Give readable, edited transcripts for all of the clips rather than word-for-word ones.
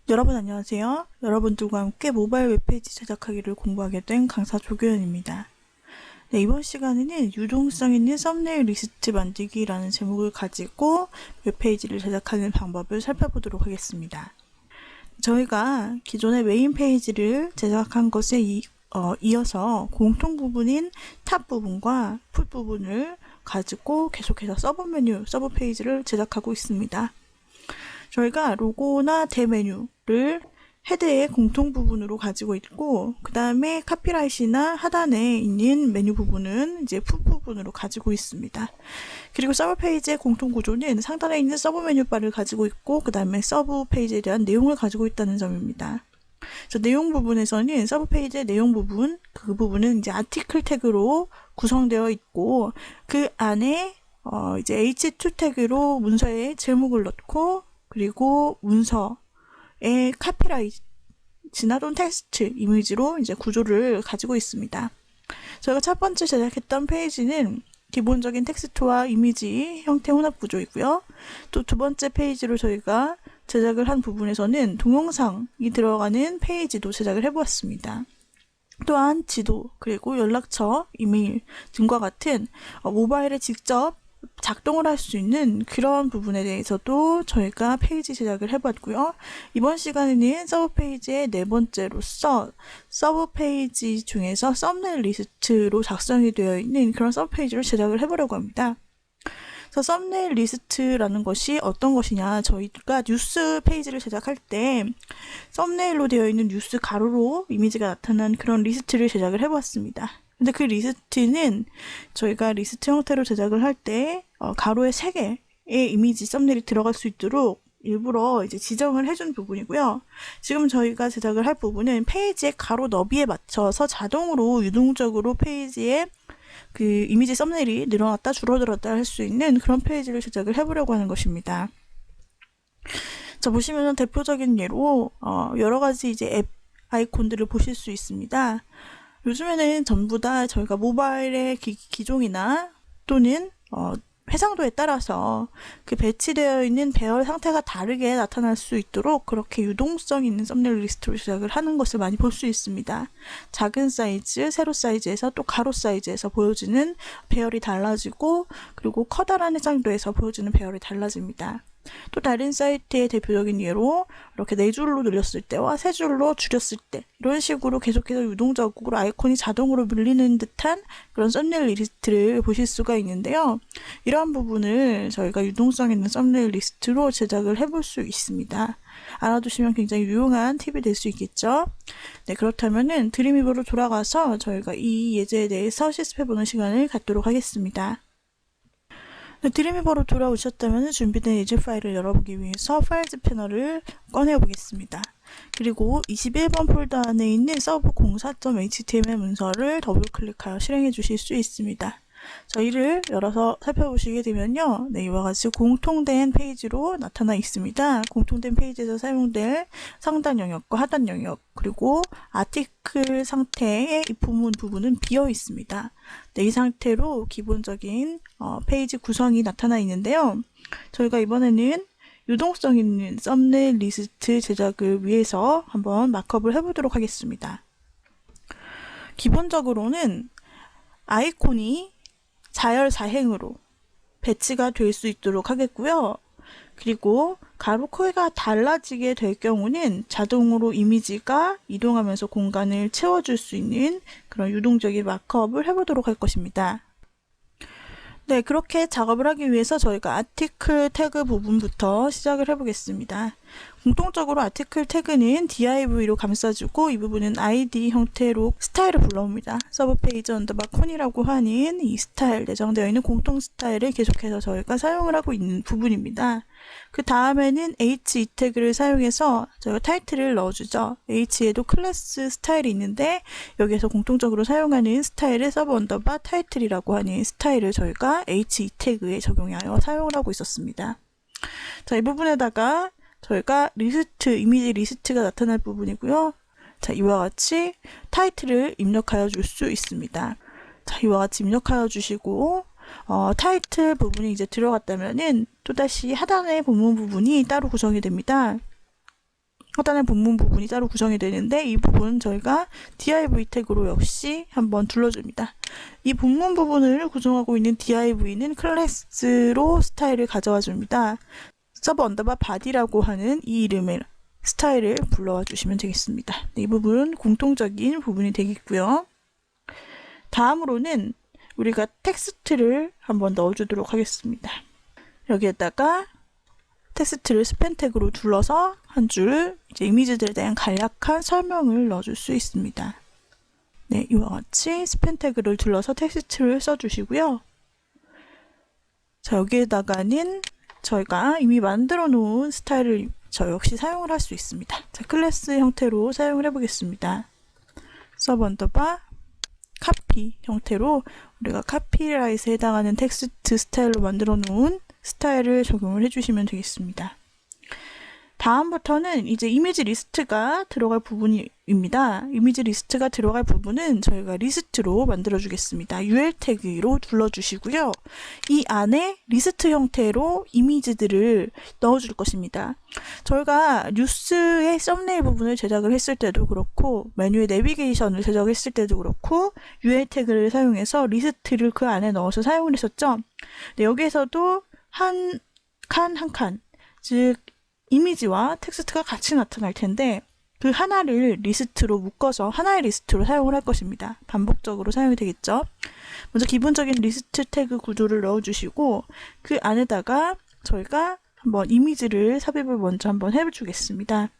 여러분 안녕하세요. 여러분들과 함께 모바일 웹페이지 제작하기를 공부하게 된 강사 조교연입니다. 네, 이번 시간에는 유동성 있는 썸네일 리스트 만들기라는 제목을 가지고 웹페이지를 제작하는 방법을 살펴보도록 하겠습니다. 저희가 기존의 메인 페이지를 제작한 것에 이어서 공통 부분인 탑 부분과 풋 부분을 가지고 계속해서 서브 메뉴, 서브 페이지를 제작하고 있습니다. 저희가 로고나 대메뉴를 헤드의 공통 부분으로 가지고 있고, 그 다음에 카피라이트나 하단에 있는 메뉴 부분은 이제 풋 부분으로 가지고 있습니다. 그리고 서브 페이지의 공통 구조는 상단에 있는 서브 메뉴 바를 가지고 있고, 그 다음에 서브 페이지에 대한 내용을 가지고 있다는 점입니다. 그래서 내용 부분에서는 서브 페이지의 내용 부분, 그 부분은 이제 아티클 태그로 구성되어 있고, 그 안에 이제 H2 태그로 문서에 제목을 넣고, 그리고 문서의 카피라이트나 또는 텍스트, 이미지로 이제 구조를 가지고 있습니다. 저희가 첫 번째 제작했던 페이지는 기본적인 텍스트와 이미지 형태 혼합 구조이고요. 또 두 번째 페이지로 저희가 제작을 한 부분에서는 동영상이 들어가는 페이지도 제작을 해보았습니다. 또한 지도, 그리고 연락처, 이메일 등과 같은 모바일에 직접 작동을 할 수 있는 그런 부분에 대해서도 저희가 페이지 제작을 해봤고요. 이번 시간에는 서브 페이지의 네 번째로서 서브 페이지 중에서 썸네일 리스트로 작성이 되어 있는 그런 서브 페이지를 제작을 해보려고 합니다. 그래서 썸네일 리스트라는 것이 어떤 것이냐, 저희가 뉴스 페이지를 제작할 때 썸네일로 되어 있는 뉴스 가로로 이미지가 나타난 그런 리스트를 제작을 해보았습니다. 근데 그 리스트는 저희가 리스트 형태로 제작을 할 때 가로에 3개의 이미지 썸네일이 들어갈 수 있도록 일부러 이제 지정을 해준 부분이고요. 지금 저희가 제작을 할 부분은 페이지의 가로 너비에 맞춰서 자동으로 유동적으로 페이지에 그 이미지 썸네일이 늘어났다 줄어들었다 할 수 있는 그런 페이지를 제작을 해보려고 하는 것입니다. 자, 보시면 대표적인 예로 여러 가지 이제 앱 아이콘들을 보실 수 있습니다. 요즘에는 전부 다 저희가 모바일의 기종이나 또는 해상도에 따라서 그 배치되어 있는 배열 상태가 다르게 나타날 수 있도록 그렇게 유동성 있는 썸네일 리스트로 제작을 하는 것을 많이 볼 수 있습니다. 작은 사이즈, 세로 사이즈에서 또 가로 사이즈에서 보여지는 배열이 달라지고, 그리고 커다란 해상도에서 보여지는 배열이 달라집니다. 또 다른 사이트의 대표적인 예로 이렇게 4줄로 늘렸을 때와 3줄로 줄였을 때, 이런 식으로 계속해서 유동적으로 아이콘이 자동으로 밀리는 듯한 그런 썸네일 리스트를 보실 수가 있는데요. 이러한 부분을 저희가 유동성 있는 썸네일 리스트로 제작을 해볼 수 있습니다. 알아두시면 굉장히 유용한 팁이 될 수 있겠죠. 네, 그렇다면은 드림위버로 돌아가서 저희가 이 예제에 대해서 실습해보는 시간을 갖도록 하겠습니다. 네, 드림위버로 돌아오셨다면 준비된 예제 파일을 열어보기 위해서 파일즈 패널을 꺼내보겠습니다. 그리고 21번 폴더 안에 있는 서브 04.html 문서를 더블 클릭하여 실행해 주실 수 있습니다. 자, 이를 열어서 살펴보시게 되면요, 네, 이와 같이 공통된 페이지로 나타나 있습니다. 공통된 페이지에서 사용될 상단 영역과 하단 영역, 그리고 아티클 상태의 이 부분은 비어 있습니다. 네, 이 상태로 기본적인 페이지 구성이 나타나 있는데요. 저희가 이번에는 유동성 있는 썸네일 리스트 제작을 위해서 한번 마크업을 해보도록 하겠습니다. 기본적으로는 아이콘이 자열사행으로 배치가 될 수 있도록 하겠고요. 그리고 가로 크기가 달라지게 될 경우는 자동으로 이미지가 이동하면서 공간을 채워줄 수 있는 그런 유동적인 마크업을 해보도록 할 것입니다. 네, 그렇게 작업을 하기 위해서 저희가 아티클 태그 부분부터 시작을 해보겠습니다. 공통적으로 아티클 태그는 div로 감싸주고, 이 부분은 id 형태로 스타일을 불러옵니다. 서브 페이지 언더바 콘이라고 하는 이 스타일, 내정되어 있는 공통 스타일을 계속해서 저희가 사용을 하고 있는 부분입니다. 그 다음에는 h 태그를 사용해서 저희가 타이틀을 넣어주죠. h에도 클래스 스타일이 있는데, 여기에서 공통적으로 사용하는 스타일을 서브 언더바 타이틀이라고 하는 스타일을 저희가 h 태그에 적용하여 사용을 하고 있었습니다. 자, 이 부분에다가 저희가 리스트, 이미지 리스트가 나타날 부분이고요. 자, 이와 같이 타이틀을 입력하여 줄 수 있습니다. 자, 이와 같이 입력하여 주시고, 타이틀 부분이 이제 들어갔다면은 또다시 하단의 본문 부분이 따로 구성이 됩니다. 하단의 본문 부분이 따로 구성이 되는데 이 부분 저희가 div 태그로 역시 한번 둘러줍니다. 이 본문 부분을 구성하고 있는 div는 클래스로 스타일을 가져와 줍니다. 서브 언더바 body라고 하는 이 이름의 스타일을 불러와 주시면 되겠습니다. 이 부분 공통적인 부분이 되겠고요. 다음으로는 우리가 텍스트를 한번 넣어주도록 하겠습니다. 여기에다가 텍스트를 스팬 태그로 둘러서 한 줄 이미지들에 대한 간략한 설명을 넣어줄 수 있습니다. 네, 이와 같이 스팬 태그를 둘러서 텍스트를 써주시고요. 자, 여기에다가는 저희가 이미 만들어 놓은 스타일을 저 역시 사용을 할 수 있습니다. 자, 클래스 형태로 사용을 해보겠습니다. 서브 언더바 카피 형태로 우리가 카피라이트에 해당하는 텍스트 스타일로 만들어 놓은 스타일을 적용을 해주시면 되겠습니다. 다음부터는 이제 이미지 리스트가 들어갈 부분입니다. 이미지 리스트가 들어갈 부분은 저희가 리스트로 만들어 주겠습니다. UL 태그로 둘러주시고요. 이 안에 리스트 형태로 이미지들을 넣어줄 것입니다. 저희가 뉴스의 썸네일 부분을 제작을 했을 때도 그렇고 메뉴의 내비게이션을 제작했을 때도 그렇고 UL 태그를 사용해서 리스트를 그 안에 넣어서 사용을 했었죠. 네, 여기에서도 한 칸, 즉 이미지와 텍스트가 같이 나타날 텐데 그 하나를 리스트로 묶어서 하나의 리스트로 사용을 할 것입니다. 반복적으로 사용이 되겠죠. 먼저 기본적인 리스트 태그 구조를 넣어주시고 그 안에다가 저희가 한번 이미지를 삽입을 먼저 한번 해주겠습니다.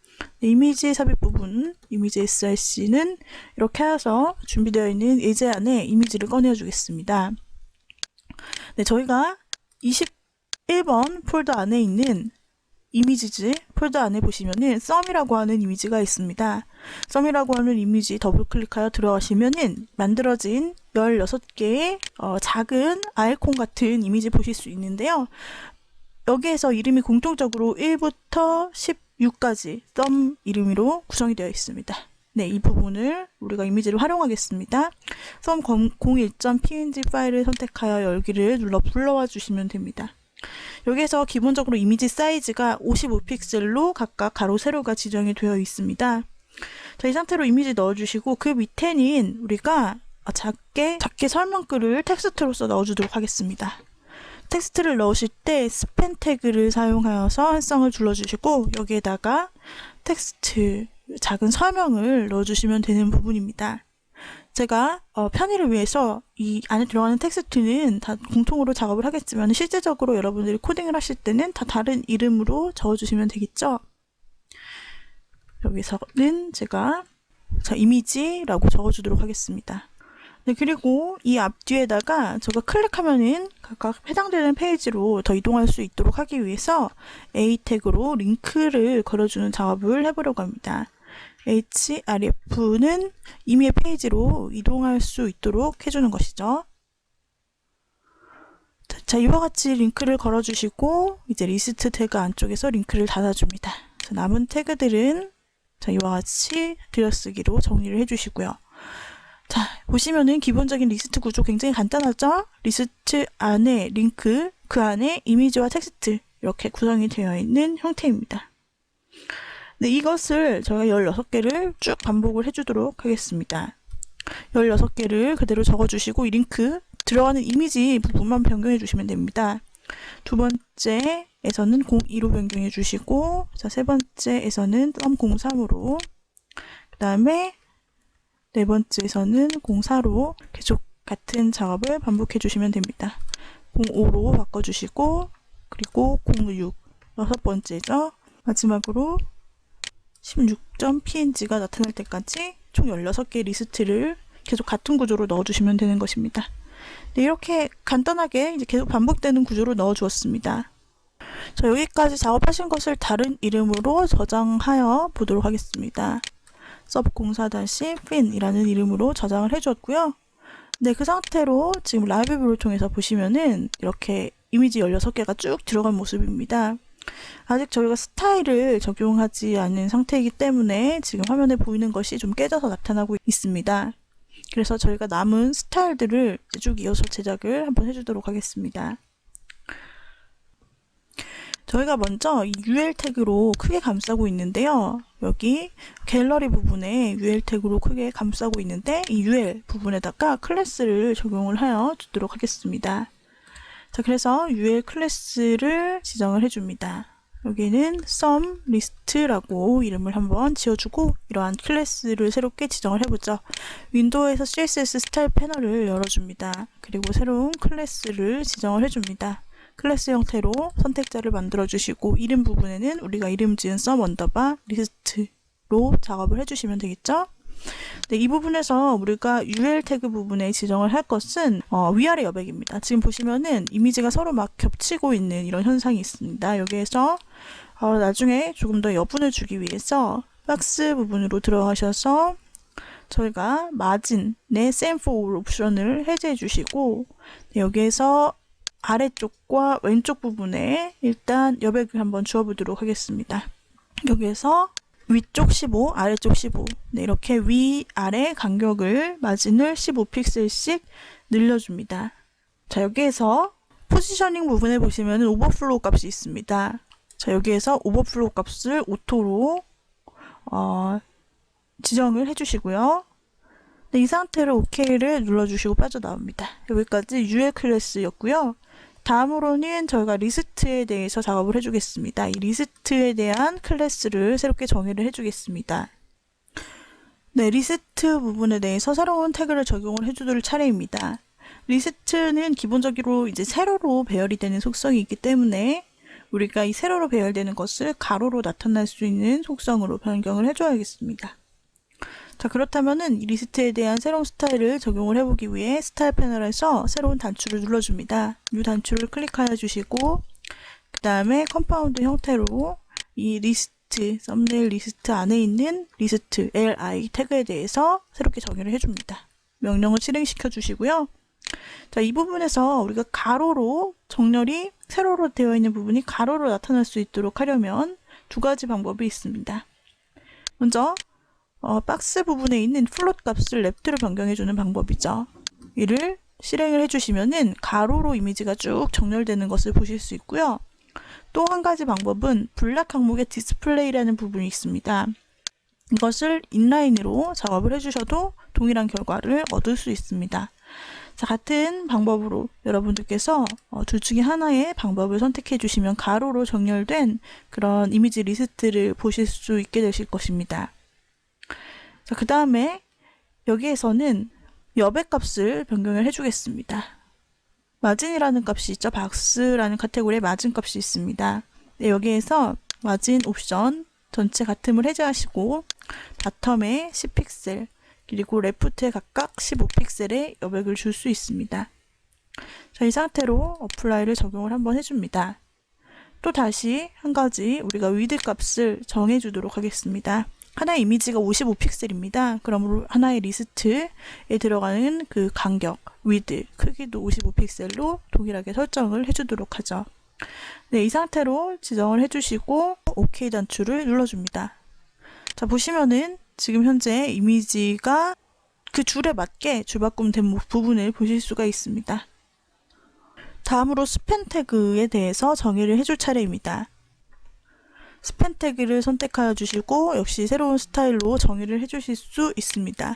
이미지 삽입 부분, 이미지 src는 이렇게 해서 준비되어 있는 예제 안에 이미지를 꺼내주겠습니다. 네, 저희가 21번 폴더 안에 있는 이미지즈 폴더 안에 보시면은 썸이라고 하는 이미지가 있습니다. 썸이라고 하는 이미지 더블 클릭하여 들어가시면은 만들어진 16개의 작은 아이콘 같은 이미지 보실 수 있는데요. 여기에서 이름이 공통적으로 1부터 16까지 썸 이름으로 구성이 되어 있습니다. 네, 이 부분을 우리가 이미지를 활용하겠습니다. 썸 01.png 파일을 선택하여 열기를 눌러 불러와 주시면 됩니다. 여기에서 기본적으로 이미지 사이즈가 55픽셀로 각각 가로 세로가 지정이 되어 있습니다. 자, 이 상태로 이미지 넣어주시고 그 밑에는 우리가 작게 설명글을 텍스트로서 넣어주도록 하겠습니다. 텍스트를 넣으실 때 스팬 태그를 사용하여서 한 쌍을 둘러주시고 여기에다가 텍스트 작은 설명을 넣어주시면 되는 부분입니다. 제가 편의를 위해서 이 안에 들어가는 텍스트는 다 공통으로 작업을 하겠지만 실제적으로 여러분들이 코딩을 하실 때는 다 다른 이름으로 적어주시면 되겠죠. 여기서는 제가 이미지라고 적어주도록 하겠습니다. 네, 그리고 이 앞뒤에다가 제가 클릭하면은 각각 해당되는 페이지로 더 이동할 수 있도록 하기 위해서 A 태그로 링크를 걸어주는 작업을 해보려고 합니다. href는 이미의 페이지로 이동할 수 있도록 해주는 것이죠. 자, 이와 같이 링크를 걸어주시고 이제 리스트 태그 안쪽에서 링크를 닫아줍니다. 자, 남은 태그들은 이와 같이 들여쓰기로 정리를 해주시고요. 자, 보시면은 기본적인 리스트 구조 굉장히 간단하죠? 리스트 안에 링크, 그 안에 이미지와 텍스트 이렇게 구성이 되어 있는 형태입니다. 네, 이것을 저희가 16개를 쭉 반복을 해주도록 하겠습니다. 16개를 그대로 적어주시고 이 링크 들어가는 이미지 부분만 변경해 주시면 됩니다. 두 번째에서는 02로 변경해 주시고 자, 세 번째에서는 썸03으로 그 다음에 네 번째에서는 04로 계속 같은 작업을 반복해 주시면 됩니다. 05로 바꿔주시고 그리고 06 여섯 번째죠. 마지막으로 16.png가 나타날 때까지 총 16개의 리스트를 계속 같은 구조로 넣어주시면 되는 것입니다. 네, 이렇게 간단하게 이제 계속 반복되는 구조로 넣어주었습니다. 자, 여기까지 작업하신 것을 다른 이름으로 저장하여 보도록 하겠습니다. sub04-fin 이라는 이름으로 저장을 해주었고요. 네, 그 상태로 지금 라이브 뷰를 통해서 보시면은 이렇게 이미지 16개가 쭉 들어간 모습입니다. 아직 저희가 스타일을 적용하지 않은 상태이기 때문에 지금 화면에 보이는 것이 좀 깨져서 나타나고 있습니다. 그래서 저희가 남은 스타일들을 쭉 이어서 제작을 한번 해주도록 하겠습니다. 저희가 먼저 이 UL 태그로 크게 감싸고 있는데요. 여기 갤러리 부분에 UL 태그로 크게 감싸고 있는데 이 UL 부분에다가 클래스를 적용을 하여 주도록 하겠습니다. 자, 그래서 UL 클래스를 지정을 해줍니다. 여기는 sum list라고 이름을 한번 지어주고 이러한 클래스를 새롭게 지정을 해보죠. 윈도우에서 CSS 스타일 패널을 열어줍니다. 그리고 새로운 클래스를 지정을 해줍니다. 클래스 형태로 선택자를 만들어주시고 이름 부분에는 우리가 이름 지은 sum 언더바 list로 작업을 해주시면 되겠죠. 네, 이 부분에서 우리가 UL 태그 부분에 지정을 할 것은 위아래 여백입니다. 지금 보시면은 이미지가 서로 막 겹치고 있는 이런 현상이 있습니다. 여기에서 나중에 조금 더 여분을 주기 위해서 박스 부분으로 들어가셔서 저희가 마진의 same for all 옵션을 해제해 주시고 네, 여기에서 아래쪽과 왼쪽 부분에 일단 여백을 한번 주어보도록 하겠습니다. 여기에서 위쪽 15, 아래쪽 15 네, 이렇게 위아래 간격을 마진을 15픽셀씩 늘려줍니다. 자, 여기에서 포지셔닝 부분에 보시면 오버플로우 값이 있습니다. 자, 여기에서 오버플로우 값을 오토로 지정을 해주시고요. 네, 이 상태로 OK를 눌러주시고 빠져나옵니다. 여기까지 UL 클래스였고요. 다음으로는 저희가 리스트에 대해서 작업을 해주겠습니다. 이 리스트에 대한 클래스를 새롭게 정의를 해주겠습니다. 네, 리스트 부분에 대해서 새로운 태그를 적용을 해주도록 차례입니다. 리스트는 기본적으로 이제 세로로 배열이 되는 속성이 있기 때문에 우리가 이 세로로 배열되는 것을 가로로 나타날 수 있는 속성으로 변경을 해줘야겠습니다. 자, 그렇다면은 이 리스트에 대한 새로운 스타일을 적용을 해보기 위해 스타일 패널에서 새로운 단추를 눌러줍니다. 이 단추를 클릭하여 주시고 그 다음에 컴파운드 형태로 이 리스트, 썸네일 리스트 안에 있는 리스트 li 태그에 대해서 새롭게 정의를 해줍니다. 명령을 실행시켜 주시고요. 자, 이 부분에서 우리가 가로로 정렬이 세로로 되어 있는 부분이 가로로 나타날 수 있도록 하려면 두 가지 방법이 있습니다. 먼저 박스 부분에 있는 플롯 값을 랩트로 변경해주는 방법이죠. 이를 실행을 해주시면은 가로로 이미지가 쭉 정렬되는 것을 보실 수 있고요. 또 한 가지 방법은 블락 항목의 디스플레이라는 부분이 있습니다. 이것을 인라인으로 작업을 해주셔도 동일한 결과를 얻을 수 있습니다. 자, 같은 방법으로 여러분들께서 둘 중에 하나의 방법을 선택해 주시면 가로로 정렬된 그런 이미지 리스트를 보실 수 있게 되실 것입니다. 자, 그 다음에 여기에서는 여백 값을 변경을 해주겠습니다. 마진이라는 값이 있죠. 박스라는 카테고리에 마진 값이 있습니다. 네, 여기에서 마진 옵션 전체 같음을 해제하시고 바텀에 10픽셀 그리고 레프트에 각각 15픽셀의 여백을 줄 수 있습니다. 자, 이 상태로 어플라이를 적용을 한번 해줍니다. 또 다시 한 가지 우리가 위드 값을 정해주도록 하겠습니다. 하나의 이미지가 55픽셀입니다. 그러므로 하나의 리스트에 들어가는 그 간격, 위드, 크기도 55픽셀로 동일하게 설정을 해주도록 하죠. 네, 이 상태로 지정을 해주시고 OK 단추를 눌러줍니다. 자, 보시면은 지금 현재 이미지가 그 줄에 맞게 줄바꿈된 부분을 보실 수가 있습니다. 다음으로 스팬 태그에 대해서 정의를 해줄 차례입니다. 스팬 태그를 선택하여 주시고 역시 새로운 스타일로 정의를 해주실 수 있습니다.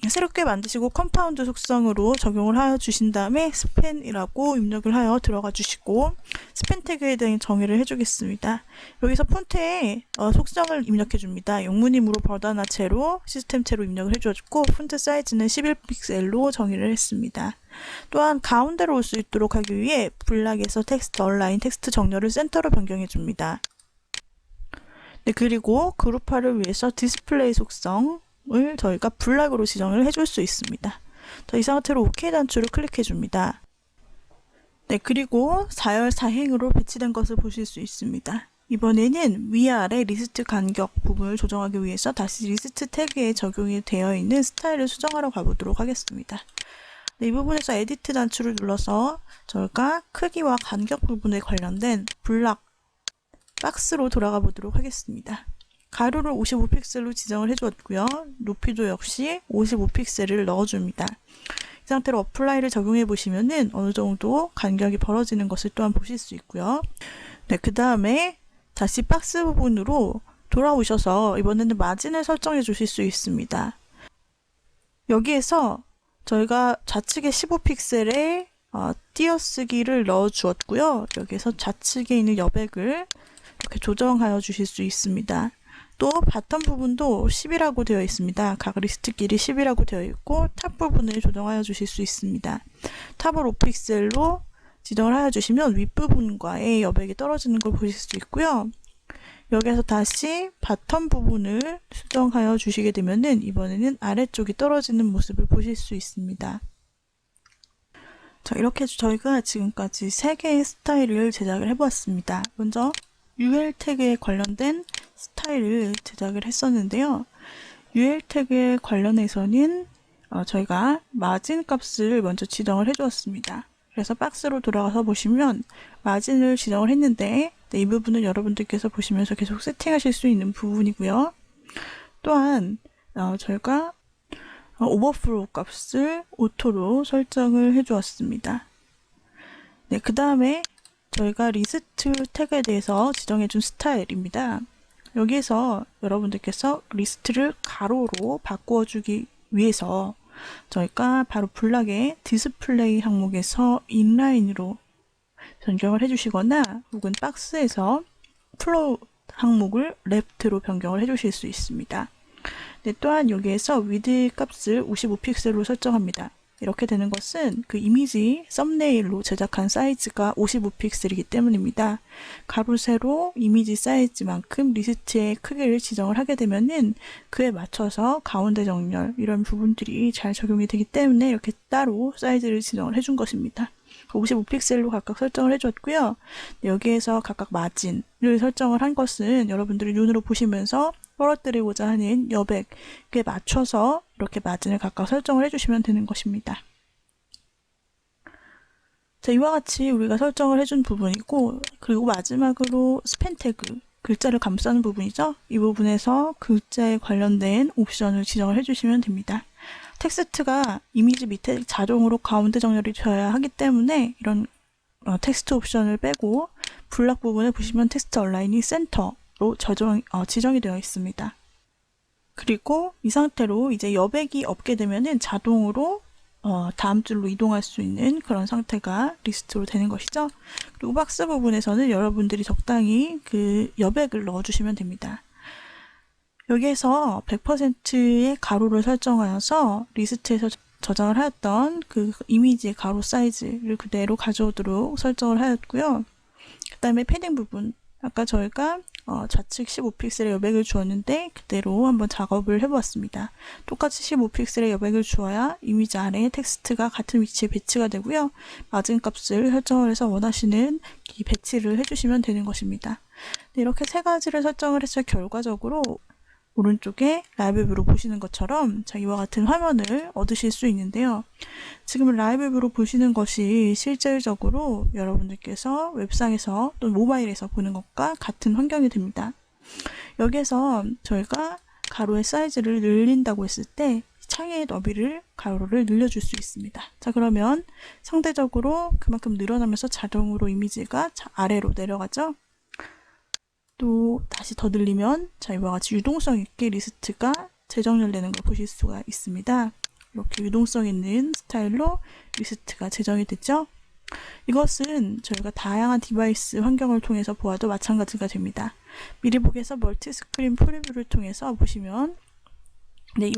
새롭게 만드시고 컴파운드 속성으로 적용을 하여 주신 다음에 스팬이라고 입력을 하여 들어가 주시고 스팬 태그에 대한 정의를 해주겠습니다. 여기서 폰트에 속성을 입력해 줍니다. 영문임으로 버다나체로 시스템체로 입력을 해주었고 폰트 사이즈는 11픽셀로 정의를 했습니다. 또한 가운데로 올 수 있도록 하기 위해 블락에서 텍스트 얼라인 텍스트 정렬을 센터로 변경해 줍니다. 네, 그리고 그룹화를 위해서 디스플레이 속성을 저희가 블락으로 지정을 해줄 수 있습니다. 자, 이 상태로 OK 단추를 클릭해 줍니다. 네, 그리고 4열 4행으로 배치된 것을 보실 수 있습니다. 이번에는 위아래 리스트 간격 부분을 조정하기 위해서 다시 리스트 태그에 적용이 되어 있는 스타일을 수정하러 가보도록 하겠습니다. 네, 이 부분에서 에디트 단추를 눌러서 저희가 크기와 간격 부분에 관련된 블락 박스로 돌아가 보도록 하겠습니다. 가로를 55픽셀로 지정을 해주었고요. 높이도 역시 55픽셀을 넣어줍니다. 이 상태로 어플라이를 적용해 보시면은 어느 정도 간격이 벌어지는 것을 또한 보실 수 있고요. 네, 그 다음에 다시 박스 부분으로 돌아오셔서 이번에는 마진을 설정해 주실 수 있습니다. 여기에서 저희가 좌측에 15픽셀에 띄어쓰기를 넣어 주었고요. 여기에서 좌측에 있는 여백을 이렇게 조정하여 주실 수 있습니다. 또 바텀 부분도 10이라고 되어 있습니다. 각 리스트 길이 10이라고 되어 있고 탑 부분을 조정하여 주실 수 있습니다. 탑을 5픽셀로 지정을 하여 주시면 윗부분과의 여백이 떨어지는 걸 보실 수 있고요. 여기에서 다시 바텀 부분을 수정하여 주시게 되면은 이번에는 아래쪽이 떨어지는 모습을 보실 수 있습니다. 자, 이렇게 저희가 지금까지 3개의 스타일을 제작을 해보았습니다. 먼저 UL 태그에 관련된 스타일을 제작을 했었는데요. UL 태그에 관련해서는 저희가 마진 값을 먼저 지정을 해주었습니다. 그래서 박스로 돌아가서 보시면 마진을 지정을 했는데 이 부분은 여러분들께서 보시면서 계속 세팅하실 수 있는 부분이고요. 또한 저희가 오버플로우 값을 오토로 설정을 해주었습니다. 네, 그 다음에 저희가 리스트 태그에 대해서 지정해준 스타일입니다. 여기에서 여러분들께서 리스트를 가로로 바꾸어주기 위해서 저희가 바로 블락의 디스플레이 항목에서 인라인으로 변경을 해주시거나 혹은 박스에서 플로우 항목을 레프트로 변경을 해주실 수 있습니다. 네, 또한 여기에서 위드 값을 55픽셀로 설정합니다. 이렇게 되는 것은 그 이미지 썸네일로 제작한 사이즈가 55픽셀이기 때문입니다. 가로 세로 이미지 사이즈만큼 리스트의 크기를 지정을 하게 되면은 그에 맞춰서 가운데 정렬 이런 부분들이 잘 적용이 되기 때문에 이렇게 따로 사이즈를 지정을 해준 것입니다. 55픽셀로 각각 설정을 해줬고요. 여기에서 각각 마진을 설정을 한 것은 여러분들이 눈으로 보시면서 떨어뜨리고자 하는 여백에 맞춰서 이렇게 마진을 각각 설정을 해주시면 되는 것입니다. 자, 이와 같이 우리가 설정을 해준 부분이고, 그리고 마지막으로 스팬 태그, 글자를 감싸는 부분이죠. 이 부분에서 글자에 관련된 옵션을 지정을 해주시면 됩니다. 텍스트가 이미지 밑에 자동으로 가운데 정렬이 되어야 하기 때문에 이런 텍스트 옵션을 빼고 블락 부분에 보시면 텍스트 얼라인이 센터로 지정이 되어 있습니다. 그리고 이 상태로 이제 여백이 없게 되면은 자동으로 다음 줄로 이동할 수 있는 그런 상태가 리스트로 되는 것이죠. 그리고 박스 부분에서는 여러분들이 적당히 그 여백을 넣어주시면 됩니다. 여기에서 100%의 가로를 설정하여서 리스트에서 저장을 하였던 그 이미지의 가로 사이즈를 그대로 가져오도록 설정을 하였고요. 그 다음에 패딩 부분, 아까 저희가 좌측 15픽셀의 여백을 주었는데 그대로 한번 작업을 해보았습니다. 똑같이 15픽셀의 여백을 주어야 이미지 아래에 텍스트가 같은 위치에 배치가 되고요. 마진 값을 설정을 해서 원하시는 이 배치를 해주시면 되는 것입니다. 네, 이렇게 세 가지를 설정을 해서 결과적으로 오른쪽에 라이브 뷰로 보시는 것처럼 이와 같은 화면을 얻으실 수 있는데요. 지금 라이브 뷰로 보시는 것이 실질적으로 여러분들께서 웹상에서 또는 모바일에서 보는 것과 같은 환경이 됩니다. 여기에서 저희가 가로의 사이즈를 늘린다고 했을 때 창의 너비를 가로를 늘려줄 수 있습니다. 자, 그러면 상대적으로 그만큼 늘어나면서 자동으로 이미지가 아래로 내려가죠. 또 다시 더 늘리면 이와 같이 유동성 있게 리스트가 재정렬되는 걸 보실 수가 있습니다. 이렇게 유동성 있는 스타일로 리스트가 재정이 됐죠. 이것은 저희가 다양한 디바이스 환경을 통해서 보아도 마찬가지가 됩니다. 미리 보기에서 멀티 스크린 프리뷰를 통해서 보시면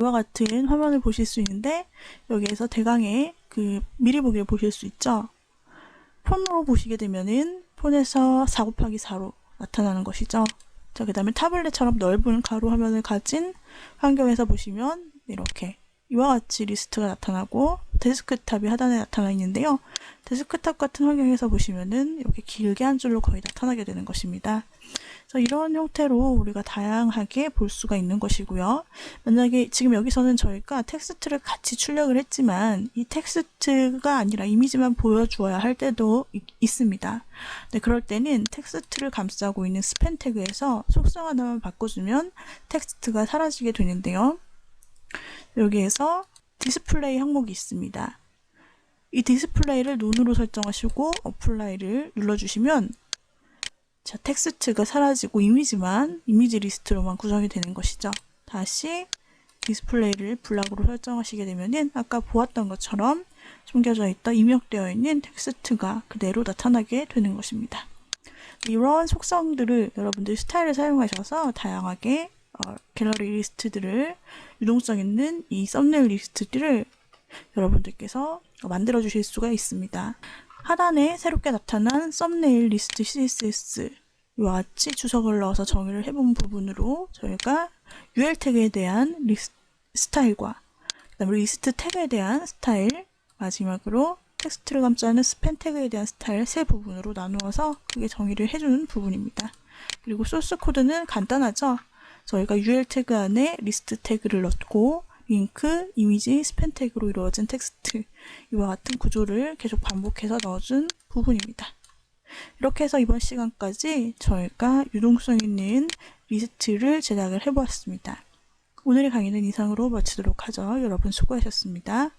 이와 같은 화면을 보실 수 있는데 여기에서 대강의 그 미리 보기를 보실 수 있죠. 폰으로 보시게 되면은 폰에서 4 곱하기 4로 나타나는 것이죠. 자, 그 다음에 타블렛처럼 넓은 가로 화면을 가진 환경에서 보시면 이렇게 이와 같이 리스트가 나타나고 데스크탑이 하단에 나타나 있는데요. 데스크탑 같은 환경에서 보시면은 이렇게 길게 한 줄로 거의 나타나게 되는 것입니다. 그래서 이런 형태로 우리가 다양하게 볼 수가 있는 것이고요. 만약에 지금 여기서는 저희가 텍스트를 같이 출력을 했지만 이 텍스트가 아니라 이미지만 보여주어야 할 때도 있습니다. 네, 그럴 때는 텍스트를 감싸고 있는 스팬 태그에서 속성 하나만 바꿔주면 텍스트가 사라지게 되는데요. 여기에서 디스플레이 항목이 있습니다. 이 디스플레이를 눈으로 설정하시고 어플라이를 눌러주시면 자, 텍스트가 사라지고 이미지 리스트로만 구성이 되는 것이죠. 다시 디스플레이를 블락으로 설정하시게 되면은 아까 보았던 것처럼 숨겨져 있다 입력되어 있는 텍스트가 그대로 나타나게 되는 것입니다. 이런 속성들을 여러분들 스타일을 사용하셔서 다양하게 갤러리 리스트들을 유동성 있는 이 썸네일 리스트들을 여러분들께서 만들어 주실 수가 있습니다. 하단에 새롭게 나타난 썸네일 리스트 CSS 이와 같이 주석을 넣어서 정의를 해본 부분으로 저희가 UL 태그에 대한 스타일과 그다음에 리스트 태그에 대한 스타일, 마지막으로 텍스트를 감싸는 스팬 태그에 대한 스타일 세 부분으로 나누어서 크게 정의를 해주는 부분입니다. 그리고 소스 코드는 간단하죠. 저희가 UL 태그 안에 리스트 태그를 넣고 링크, 이미지, 스팬 태그로 이루어진 텍스트 이와 같은 구조를 계속 반복해서 넣어준 부분입니다. 이렇게 해서 이번 시간까지 저희가 유동성 있는 리스트를 제작을 해보았습니다. 오늘의 강의는 이상으로 마치도록 하죠. 여러분 수고하셨습니다.